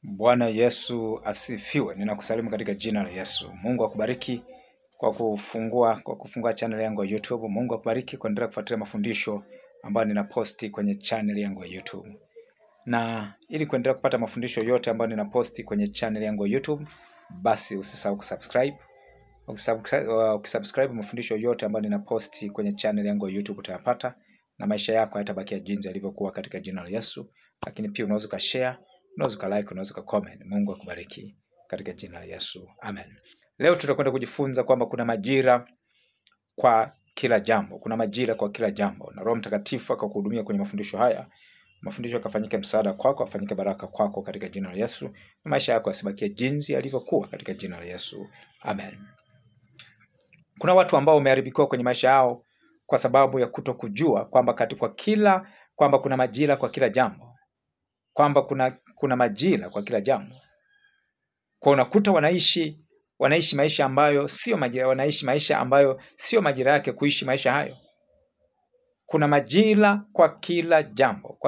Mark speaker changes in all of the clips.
Speaker 1: Bwana Yesu asifiwe. Ninakusalimu katika jina la Yesu. Mungu akubariki kwa kufungua channel yangu ya YouTube. Mungu akubariki kuendelea kufuatilia mafundisho ambayo ninaposti kwenye channel yangu ya YouTube. Na ili kuendelea kupata mafundisho yote ambayo ninaposti kwenye channel yangu ya YouTube, basi usisahau kusubscribe. Ukisubscribe mafundisho yote ambayo ninaposti kwenye channel yangu ya YouTube utayapata, na maisha yako hayatabakia jinsi yalivyokuwa katika jina la Yesu. Lakini pia unaweza ukashare, unaweza ukalike, unaweza ukacomment. Mungu akubariki katika jina la Yesu. Amen. Leo tutakwenda kujifunza kwamba kuna majira kwa kila jambo. Kuna majira kwa kila jambo. Na Roho Mtakatifu akakuhudumia kwenye mafundisho haya. Mafundisho yakafanyike msaada kwako, afanyike baraka kwako katika jina la Yesu. Na maisha yako yasibakie jinsi yalivyokuwa katika jina la Yesu. Amen. Kuna watu ambao wameharibikiwa kwenye maisha yao kwa sababu ya kutokujua kwamba kwamba kuna majira kwa kila jambo. Kwamba kuna majira kwa kila jambo. Kwa unakuta wanaishi maisha ambayo sio majira, wanaishi maisha ambayo sio majira yake kuishi maisha hayo. Kuna majira kwa kila jambo,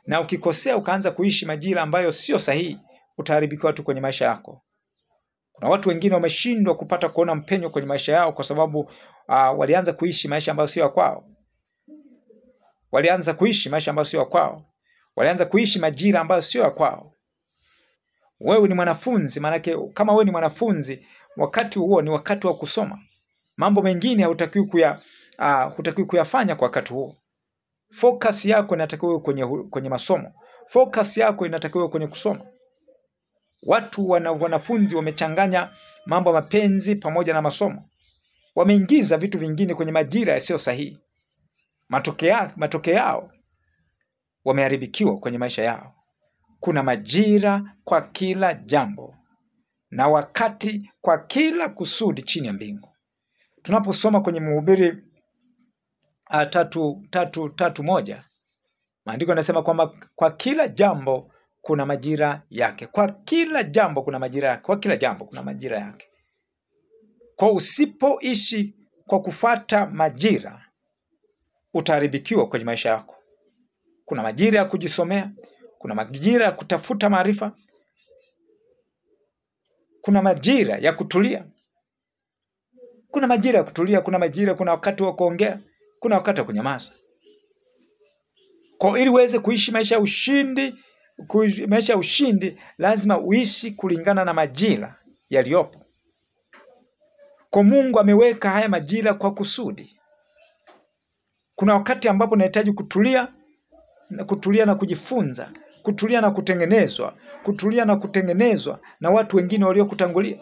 Speaker 1: Na ukikosea ukaanza kuishi majira ambayo sio sahihi, utaharibikiwa tu kwenye maisha yako. Kuna watu wengine wameshindwa kupata kuona mpenyo kwenye maisha yao kwa sababu walianza kuishi maisha ambayo sio ya kwao. Walianza kuishi majira ambayo sio ya kwao. Wewe ni mwanafunzi, maanake kama wewe ni mwanafunzi, wakati huo ni wakati wa kusoma. Mambo mengine hutakiwi kuyafanya kwa wakati huo. Focus yako inatakiwa kwenye masomo. Focus yako inatakiwa kwenye kusoma. Wanafunzi wamechanganya mambo ya mapenzi pamoja na masomo. Wameingiza vitu vingine kwenye majira yasiyo sahihi. Matokeo yao wameharibikiwa kwenye maisha yao. Kuna majira kwa kila jambo na wakati kwa kila kusudi chini ya mbingu. Tunaposoma kwenye Mhubiri 3:1, maandiko yanasema kwamba kwa kila jambo kuna majira yake. Kwa kila jambo kuna majira yake. Kwa kila jambo kuna majira yake. Kwa usipoishi kwa kufuata majira, utaharibikiwa kwenye maisha yako. Kuna majira ya kujisomea, kuna majira ya kutafuta maarifa, kuna majira ya kutulia. Kuna wakati wa kuongea, kuna wakati wa kunyamaza. Kwa ili uweze kuishi maisha ya ushindi, lazima uishi kulingana na majira yaliyopo. Kwa Mungu ameweka haya majira kwa kusudi. Kuna wakati ambapo nahitaji kutulia na kujifunza, kutulia na kutengenezwa na watu wengine waliokutangulia.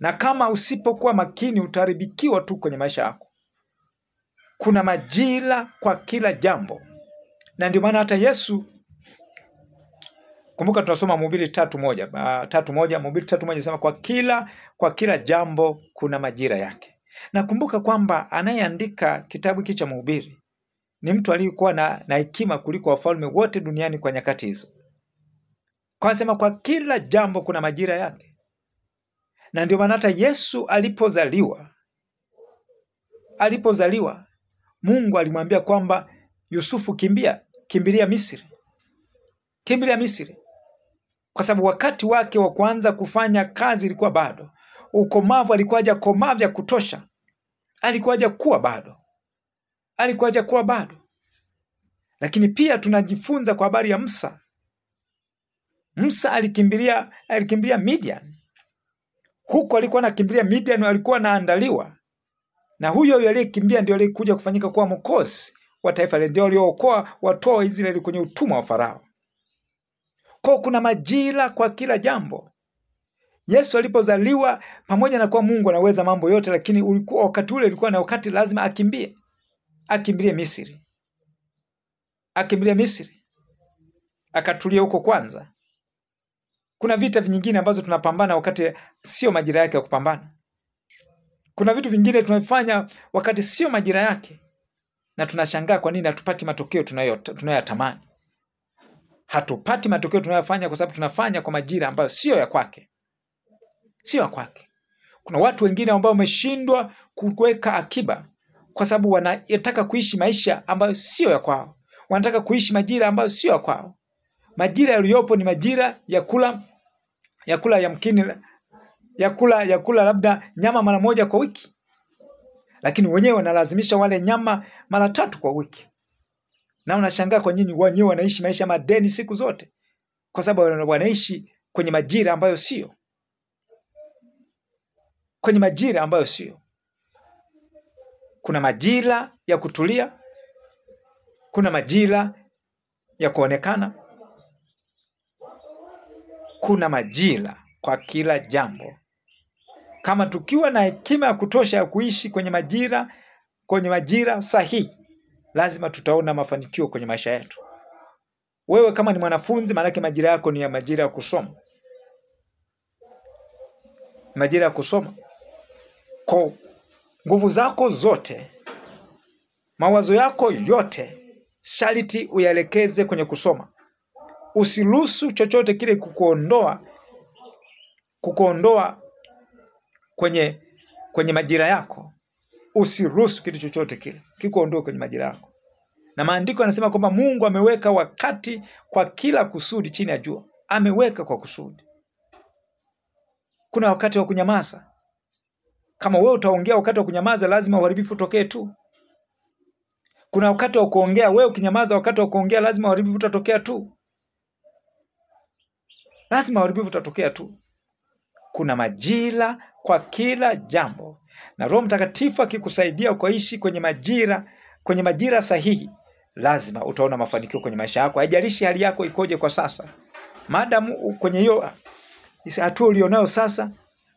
Speaker 1: Na kama usipokuwa makini utaharibikiwa tu kwenye maisha yako. Kuna majira kwa kila jambo. Na ndio maana hata Yesu, kumbuka tunasoma Mhubiri 3:1, Mhubiri 3:1 inasema kwa kila jambo kuna majira yake. Na kumbuka kwamba anayeandika kitabu hiki cha Mhubiri ni mtu aliyekuwa na hekima kuliko wafalme wote duniani kwa nyakati hizo. Kwa sema kwa kila jambo kuna majira yake. Na ndio maana hata Yesu alipozaliwa, Mungu alimwambia kwamba Yusufu, kimbilia Misri. Kimbilia Misri. Kwa sababu wakati wake wa kuanza kufanya kazi ilikuwa bado. Ukomavu alikuwa hajakomaa vya kutosha. Alikuwa hajakuwa bado. Lakini pia tunajifunza kwa habari ya Musa. Musa alikimbilia Midian. Huko alikuwa anakimbilia Midian, alikuwa anaandaliwa. Na huyo aliyekimbia ndio aliyekuja kufanyika kuwa mwokozi wa taifa, ndio aliyookoa watu wa Israeli kwenye utumwa wa Farao. Kwa kuna majira kwa kila jambo. Yesu alipozaliwa, pamoja na kuwa Mungu anaweza mambo yote, lakini wakati ule ulikuwa na wakati lazima akimbilie Misri. Akatulia huko kwanza. Kuna vita vingine ambazo tunapambana wakati sio majira yake ya kupambana. Kuna vitu vingine tunafanya wakati sio majira yake. Na tunashangaa kwa nini hatupati matokeo tunayotamani. Hatupati matokeo tunayofanya kwa sababu tunafanya kwa majira ambayo sio ya kwake. Kuna watu wengine ambao wameshindwa kuweka akiba kwa sababu wanataka kuishi maisha ambayo sio ya kwao. Wanataka kuishi majira ambayo sio ya kwao. Majira yaliyopo ni majira ya kula yamkini ya kula labda nyama mara moja kwa wiki. Lakini wenyewe wanalazimisha wale nyama mara 3 kwa wiki. Na unashangaa kwa nini wenyewe wanaishi maisha madeni siku zote? Kwa sababu wanaishi kwenye majira ambayo sio. Kwenye majira ambayo sio. Kuna majira ya kutulia, kuna majira ya kuonekana, kuna majira kwa kila jambo. Kama tukiwa na hekima ya kutosha ya kuishi kwenye majira sahihi, lazima tutaona mafanikio kwenye maisha yetu. Wewe kama ni mwanafunzi, maana yake majira yako ni ya majira ya kusoma. Majira ya kusoma. Kwa nguvu zako zote, mawazo yako yote, sharti uyaelekeze kwenye kusoma. Usiruhusu chochote kile kukuondoa kwenye majira yako. Usiruhusu kitu chochote kile kikuondoe kwenye majira yako. Na maandiko yanasema kwamba Mungu ameweka wakati kwa kila kusudi chini ya jua. Ameweka kwa kusudi. Kuna wakati wa kunyamaza. Kama wewe utaongea wakati wa kunyamaza, lazima uharibifu utokee tu. Kuna wakati wa kuongea, wewe ukinyamaza wakati wa kuongea, lazima uharibifu utatokea tu. Lazima uharibifu utatokea tu. Kuna majira kwa kila jambo. Na Roho Mtakatifu akikusaidia kuishi kwenye majira sahihi, lazima utaona mafanikio kwenye maisha yako. Haijalishi hali yako ikoje kwa sasa. Maadamu kwenye hiyo hatua ulionayo sasa,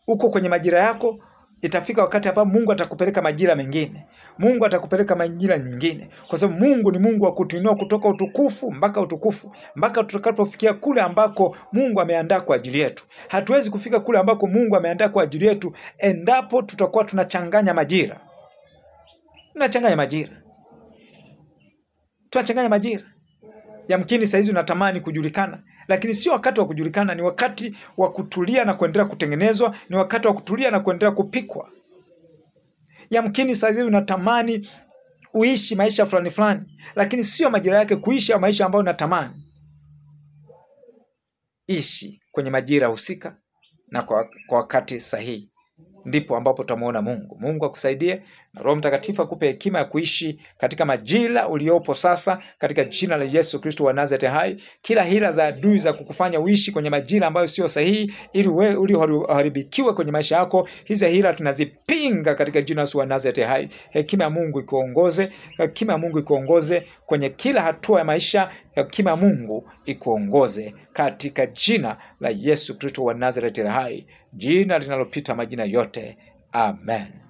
Speaker 1: uko kwenye majira yako, itafika wakati ambapo Mungu atakupeleka majira mengine. Mungu atakupeleka majira nyingine. Kwa sababu Mungu ni Mungu wa kutuinua kutoka utukufu mpaka utukufu, mpaka tutakapofikia kule ambako Mungu ameandaa kwa ajili yetu. Hatuwezi kufika kule ambako Mungu ameandaa kwa ajili yetu endapo tutakuwa tunachanganya majira. Tunachanganya majira. Yamkini saizi unatamani kujulikana, lakini sio wakati wa kujulikana. Ni wakati wa kutulia na kuendelea kutengenezwa. Ni wakati wa kutulia na kuendelea kupikwa. Yamkini saizi unatamani uishi maisha fulani, lakini sio majira yake kuishi maisha ambayo unatamani. Ishi kwenye majira husika na kwa wakati sahihi. Ndipo ambapo tutamuona Mungu. Mungu akusaidie na Roho Mtakatifu akupe hekima ya kuishi katika majira uliopo sasa, katika jina la Yesu Kristo wa Nazareti hai. Kila hila za adui za kukufanya uishi kwenye majira ambayo sio sahihi ili wewe uharibikiwe kwenye maisha yako, hizo hila tunazipinga katika jina la Yesu wa Nazareti hai. Hekima ya Mungu ikuongoze kwenye kila hatua ya maisha. Hekima ya Mungu ikuongoze katika jina la Yesu Kristo wa Nazareti hai, jina linalopita majina yote. Amen.